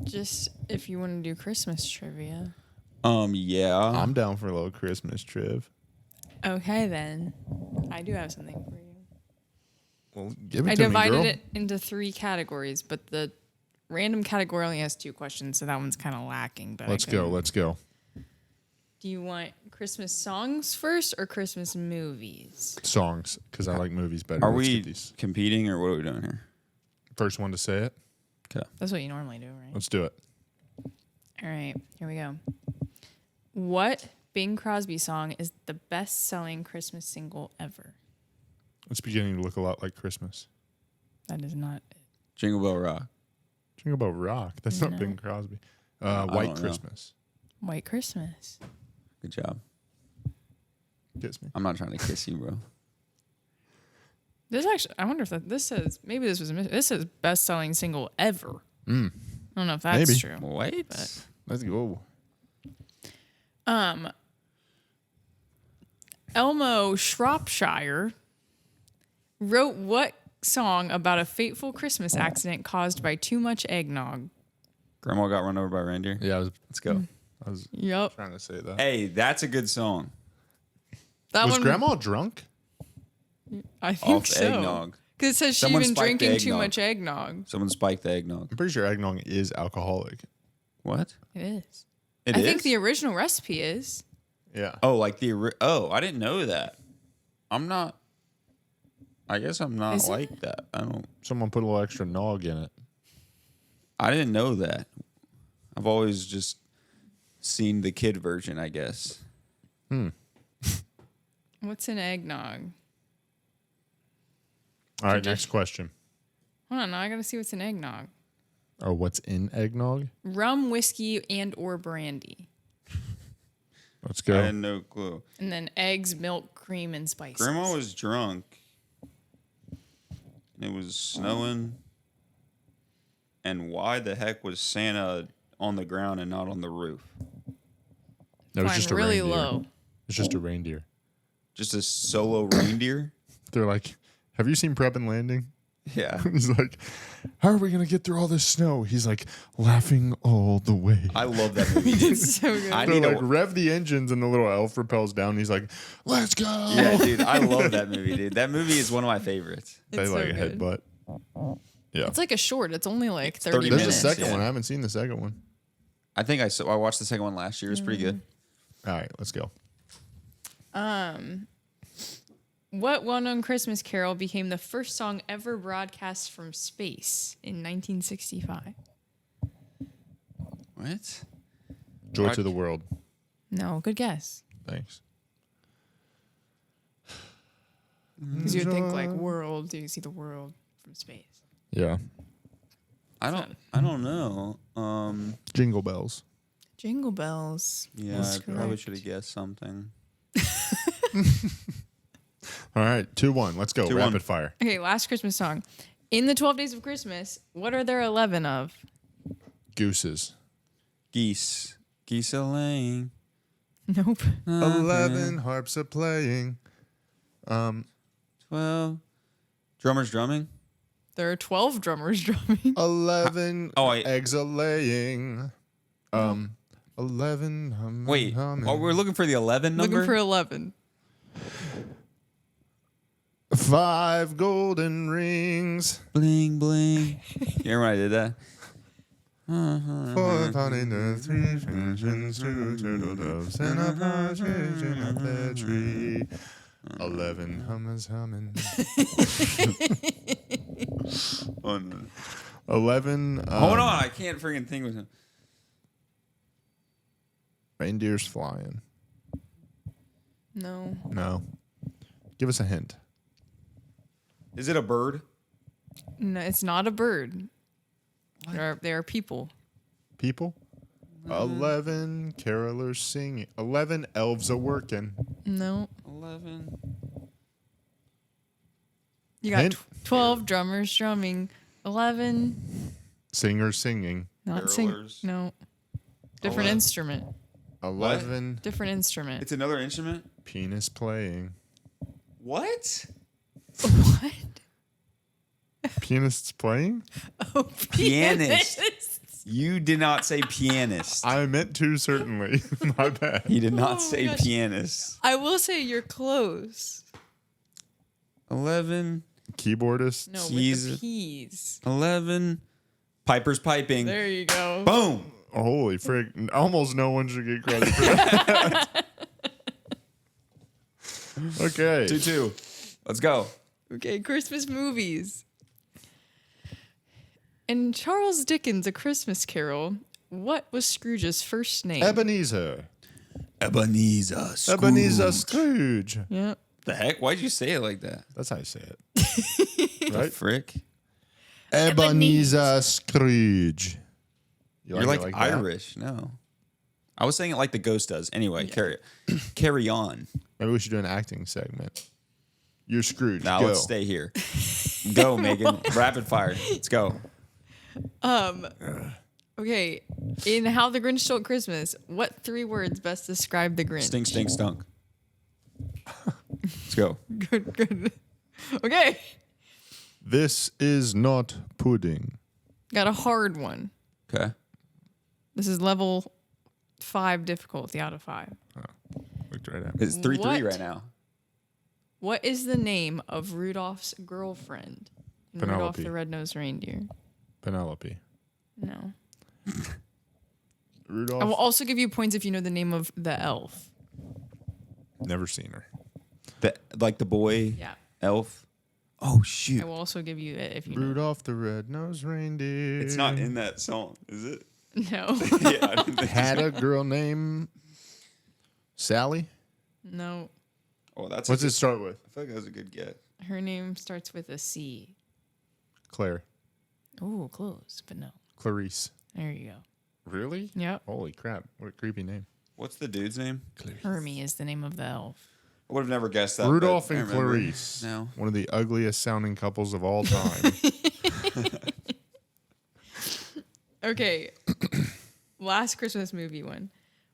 Just if you want to do Christmas trivia. Yeah. I'm down for a little Christmas trip. Okay, then. I do have something for you. Well, give it I to me, divided girl. it into 3 categories, but the random category only has 2 questions, so that one's kind of lacking. But Let's go. Let's go. Do you want Christmas songs first or Christmas movies? Songs, because I like movies better. Are Let's we get these. competing or what are we doing here? First one to say it? Okay. That's what you normally do, right? Let's do it. All right, here we go. What Bing Crosby song is the best-selling Christmas single ever? It's beginning to look a lot like Christmas. That is not it. Jingle Bell Rock. Jingle Bell Rock. That's not Bing Crosby. White don't know. Christmas. White Christmas. Good job. Kiss me. I'm not trying to kiss you, bro. This actually, I wonder if this says, maybe this was a this says best-selling single ever. I don't know if that's Maybe. true. Wait. But- Let's go. Elmo Shropshire wrote what song about a fateful Christmas accident caused by too much eggnog? Grandma got run over by a reindeer. Yeah, Let's go. I was Yep. trying to say that. Hey, that's a good song. That Was one, Grandma drunk? I think Off so. eggnog. Because it says she'd Someone been spiked the drinking too eggnog. much eggnog. Someone spiked the eggnog. I'm pretty sure eggnog is alcoholic. What? It is. It I is? think the original recipe is. Yeah. Oh, like I didn't know that. I guess I'm not Is it? like that. Someone put a little extra nog in it. I didn't know that. I've always just seen the kid version, I guess. What's in eggnog? All right, next question. Hold on, now I gotta see what's in eggnog. Oh, what's in eggnog? Rum, whiskey, and or brandy. Let's I go. had no clue. And then eggs, milk, cream, and spices. Grandma was drunk. It was snowing. And why the heck was Santa on the ground and not on the roof? That was Flying just a really reindeer. low. It's just a reindeer. Just a solo reindeer? They're like, have you seen Prep and Landing? Yeah. He's like, how are we going to get through all this snow? He's like, laughing all the way. I love that movie. dude. It's so good. I They're need like, to. rev the engines, and the little elf repels down. He's like, let's go. Yeah, dude. I love that movie, dude. That movie is one of my favorites. They It's like so a good. headbutt. Yeah. It's like a short. It's only like 30 30 There's minutes. a second yeah. one. I haven't seen the second one. I think I watched the second one last year. It was pretty good. All right, let's go. What well-known Christmas carol became the first song ever broadcast from space in 1965? What? Joy Rock- to the world. No, good guess. Thanks. Because you would think like world. You see the world from space. Yeah. I don't know. Jingle bells. Jingle bells. Yeah, That's I probably correct. should have guessed something. All right, 2-1. Let's go. 2-1. Rapid fire. Okay, last Christmas song. In the 12 days of Christmas, what are there 11 of? Gooses. Geese. Geese a laying. Nope. 11 harps are playing. 12. Drummers drumming. There are 12 drummers drumming. 11 Oh, I- eggs are laying. 11 humming. Wait. humming. Oh, we're looking for the 11 number? Looking for 11. 5 golden rings. Bling, bling. You remember when I did that? 4 upon the 3 virgins, 2 turtle doves, and a partridge in a pear tree. 11 hummers humming. Oh, no. 11 Hold on. I can't freaking think with him. reindeers flying. No. No. Give us a hint. Is it a bird? No, it's not a bird. They are people. People? 11 carolers singing. 11 elves are working. No. 11. You got Hint? 12 drummers drumming. 11 Singers singing. not sing. Carolers. No. Different 11. instrument. 11 Different instrument. It's another instrument? penis playing. What? What? Pianists playing? Oh, Pianist. pianist. You did not say pianist. I meant to, certainly. My bad. He did Oh not my say gosh. pianist. I will say you're close. 11. Keyboardist? No, Keys. with the P's. 11. Piper's piping. There you go. Boom. Holy frick. Almost no one should get credit for that. Okay. 2-2. Let's go. Okay, Christmas movies. In Charles Dickens' A Christmas Carol, what was Scrooge's first name? Ebenezer. Ebenezer Scrooge. Ebenezer Scrooge. Yeah. The heck? Why'd you say it like that? That's how you say it. The Right? frick? Ebenezer Scrooge. You You're it like that? Irish. No. I was saying it like the ghost does. Anyway, carry on. Maybe we should do an acting segment. You're Scrooge. Now Go. let's stay here. Go, Megan. Rapid fire. Let's go. Okay, in How the Grinch Stole Christmas, what 3 words best describe the Grinch? Stink, stink, stunk. Let's go. Good. Okay, This is not pudding. got a hard one. Okay. This is level 5 difficulty out of 5. Looked right at me. It's 3-3 What? right now. What is the name of Rudolph's girlfriend in Rudolph Penelope. the Red-Nosed Reindeer? Penelope. No. Rudolph. I will also give you points if you know the name of the elf. Never seen her. Like the boy Yeah. elf. Oh, I shoot. will also give you it if you know. Rudolph the Red-Nosed Reindeer. It's not in that song, is it? No. Yeah. I didn't think Had a girl named Sally. No. Oh, that's What's it start with? I feel like that was a good get. Her name starts with a C. Claire. Oh, close, but no. Clarice. There you go. Really? Yep. Holy crap. What a creepy name. What's the dude's name? Hermie is the name of the elf. I would have never guessed that. Rudolph but I and remember. Clarice. No. One of the ugliest sounding couples of all time. Okay. Last Christmas movie one.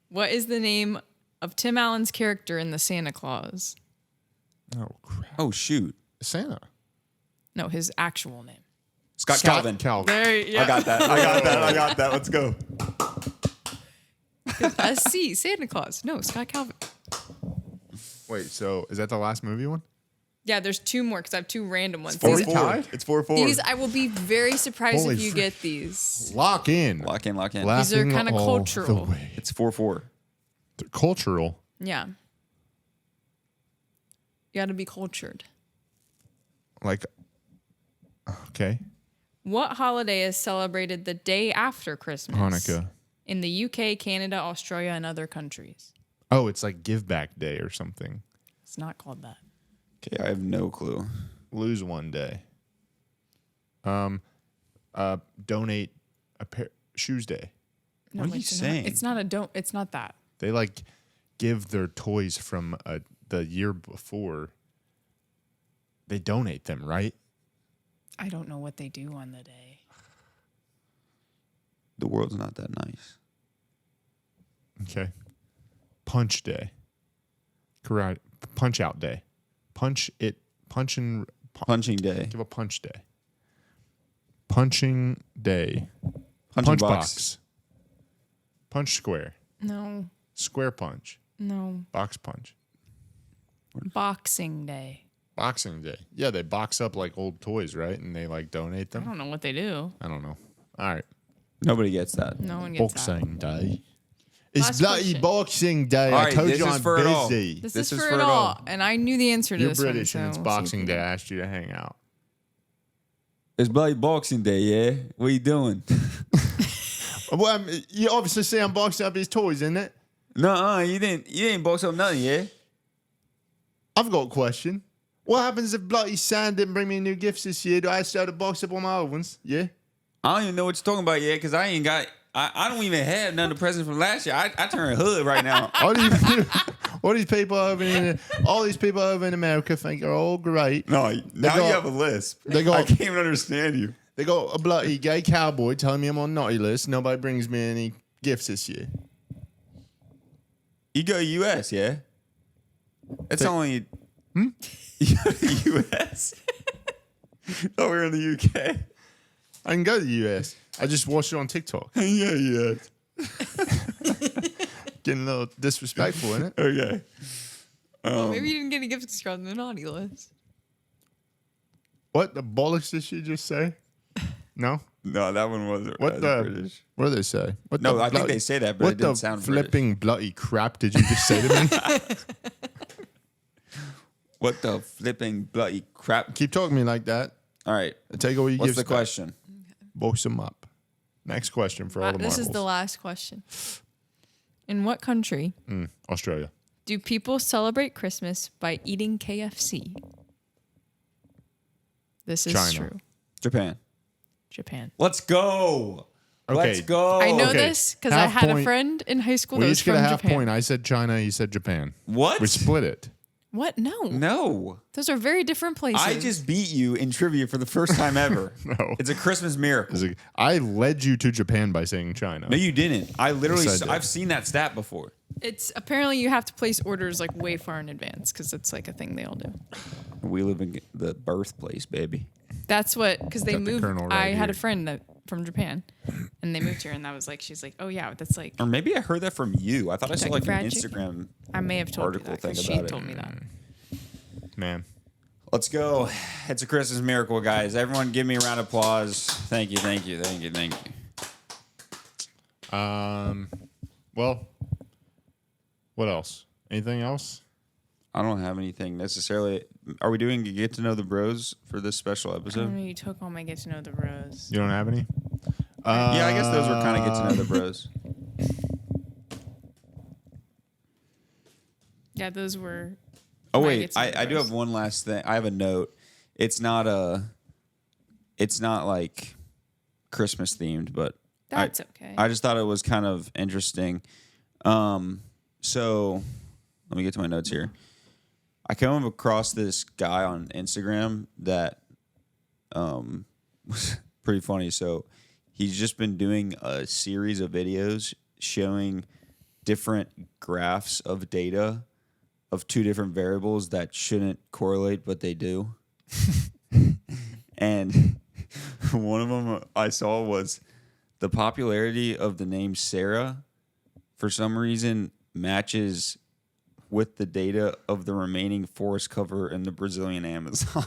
What is the name of Tim Allen's character in The Santa Claus? Oh, crap. Oh, shoot. Santa. No, his actual name. Scott Calvin. There, yeah. I got that. I got that. Let's go. A C, Santa Claus. No, Scott Calvin. Wait, so is that the last movie one? Yeah, there's 2 more because I have 2 random ones. Are we These, tied? It's 4-4. these I will be very surprised Holy if you frick. get these. Lock in. Lock in. These are Laughing kinda all cultural. the way. It's 4-4. They're cultural. Yeah. You got to be cultured. Like, okay. What holiday is celebrated the day after Christmas? Hanukkah. In the UK, Canada, Australia, and other countries. Oh, it's like Give Back Day or something. It's not called that. Okay, I have no clue. Lose one day. Donate a pair shoes day. No, What are you it's not- saying? It's not a don't. It's not that. They like give their toys from the year before. They donate them, right? I don't know what they do on the day. The world's not that nice. Okay. Punch day. Karate. Punch out day. Punch it. Punching. Punching day. Give a punch day. Punching day. Punching Punch box. box. Punch square. No, Square punch. no. Box punch. Boxing Day. Boxing day. Yeah, they box up like old toys, right? And they like donate I them. don't know what they do. I don't know. All right. Nobody gets that. No one gets that. Boxing day. It's Last bloody question. Boxing day. All I right, told this you is I'm for it all. busy. This This is is for for it it all. all. And I knew the answer to You're this British one. and it's so Boxing we'll see Day. if I asked you to hang out. It's bloody Boxing Day, yeah? What are you doing? Well, you obviously see I'm boxing up his toys, isn't it? No, you didn't box up nothing, yeah? I've got a question. What happens if bloody Sam didn't bring me new gifts this year? Do I still have to box up all my old ones? Yeah? I don't even know what you're talking about yet, because I ain't got. I don't even have none of the presents from last year. I turned hood right now. All these people over in America think are all great. No, now got- you have a lisp. they got- I can't even understand you. They got a bloody gay cowboy telling me I'm on naughty list. Nobody brings me any gifts this year. You go U.S., yeah? It's They- only. You go to the U.S.? Thought we were in the U.K. I can go to the US. I just watched it on TikTok. yeah. Getting a little disrespectful, isn't it? Okay. Well, maybe you didn't get any gifts because you're on the naughty list. What the bollocks did she just say? No? No, that one wasn't. What British. What do they say? What No, the I think bloody- they say that, but what it didn't the sound flipping bloody crap did you just say to me? What the flipping bloody crap? Keep talking to me like that. All right. Take away your What's gifts the back. question? Box them up. Next question for all the This marbles. is the last question. In what country Australia. do people celebrate Christmas by eating KFC? This is China. true. Japan. Japan. Let's go. Okay. Let's go. I know okay. this because I Half had a point. friend in high school We that was each get from a half Japan. point. I said China. You said Japan. What? We split it. What? No. No. Those are very different places. I just beat you in trivia for the first time ever. No. It's a Christmas miracle. I led you to Japan by saying China. No, you didn't. I literally, Yes, I did. I've seen that stat before. It's apparently you have to place orders like way far in advance because it's like a thing they all do. We live in the birthplace, baby. That's what, because they Got the moved. colonel right I had a here. friend that from Japan, and they moved here, and that was like, she's like, oh yeah, that's like, Or maybe I heard that from you. I thought I saw like an Fried Instagram. I may have told you article that because thing she about it. told me that. Man. Let's go. It's a Christmas miracle, guys. Everyone give me a round of applause. Thank you, thank you, thank you, thank you. Well, what else? Anything else? I don't have anything necessarily. Are we doing Get to Know the Bros for this special I episode? don't know, you took all my get to know the bros. You don't have any? Yeah, I guess those were kind of Get to Know the Bros. Yeah, those were. Oh my wait, Get to Know the I do Bros. have one last thing. I have a note. It's not like Christmas themed, but That's okay. I just thought it was kind of interesting. So let me get to my notes here. I came across this guy on Instagram that was pretty funny. So he's just been doing a series of videos showing different graphs of data of two different variables that shouldn't correlate, but they do. And one of them I saw was the popularity of the name Sarah for some reason matches with the data of the remaining forest cover in the Brazilian Amazon.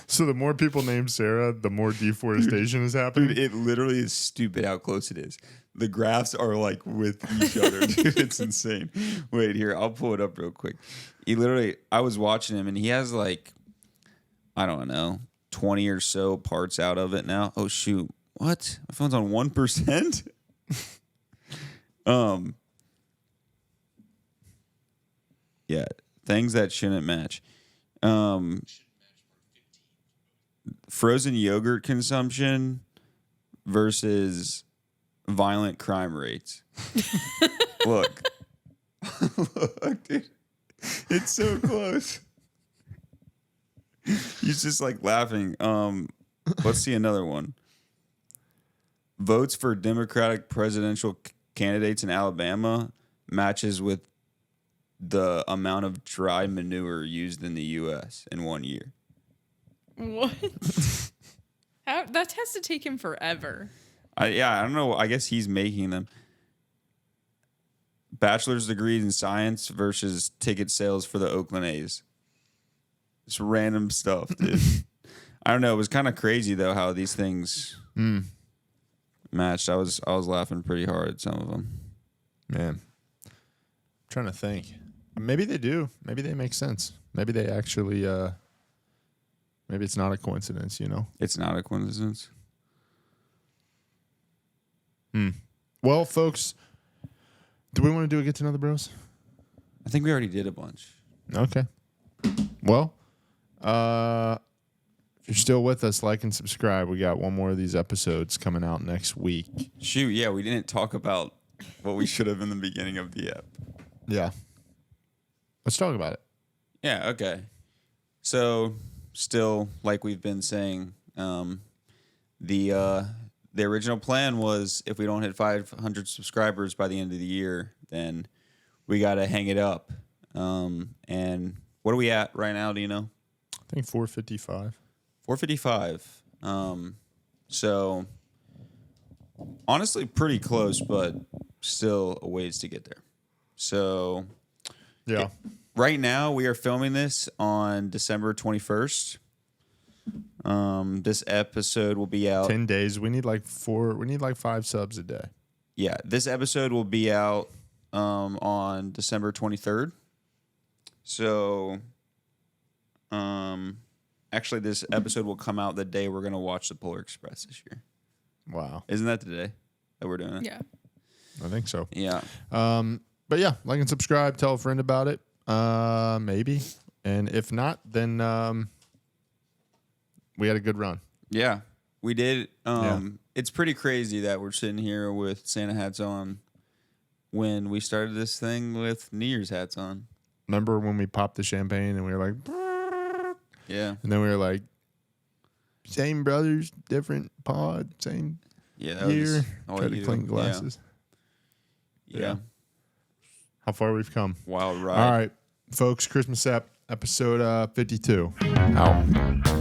So the more people named Sarah, the more deforestation is happening. Dude, it literally is stupid how close it is. The graphs are like with each other, dude. It's insane. Wait, here, I'll pull it up real quick. I was watching him and he has like, I don't know, 20 or so parts out of it now. Oh, shoot. What? My phone's on 1%? Yeah, things that shouldn't match. Frozen yogurt consumption versus violent crime rates. Look. Look, dude. It's so close. He's just like laughing. Let's see another one. Votes for Democratic presidential candidates in Alabama matches with the amount of dry manure used in the U.S. in 1 year. What? How that has to take him forever. I don't know. I guess he's making them. Bachelor's degrees in science versus ticket sales for the Oakland A's. Just random stuff, dude. I don't know. It was kind of crazy though how these things matched. I was laughing pretty hard at some of them. Man. I'm trying to think. Maybe they do. Maybe they make sense. Maybe they actually maybe it's not a coincidence, you know. It's not a coincidence. Well, folks, do we want to do a get to know the bros? I think we already did a bunch. Okay. Well, if you're still with us, like and subscribe. We got one more of these episodes coming out next week. Shoot, yeah, we didn't talk about what we should have in the beginning of the app. Yeah. Let's talk about it. Yeah, okay. So, still, like we've been saying, the original plan was if we don't hit 500 subscribers by the end of the year, then we got to hang it up. And what are we at right now? Do you know? I think 455. 455. So, honestly, pretty close, but still a ways to get there. So, Yeah. right now we are filming this on December 21st. This episode will be out. 10 days. We need like 5 subs a day. Yeah, this episode will be out on December 23rd. So, actually, this episode will come out the day we're gonna watch the Polar Express this year. Wow. Isn't that the day that we're doing it? Yeah. I think so. Yeah. But yeah, like and subscribe. Tell a friend about it. Maybe. And if not, then we had a good run. Yeah. We did. Yeah. It's pretty crazy that we're sitting here with Santa hats on when we started this thing with New Year's hats on. Remember when we popped the champagne and we were like, Yeah. and then we were like, same brothers, different pod, same Yeah. That year. was all Try to you. clean glasses. Yeah. How far we've come. Wild ride. All right, folks, Christmas episode 52. Out.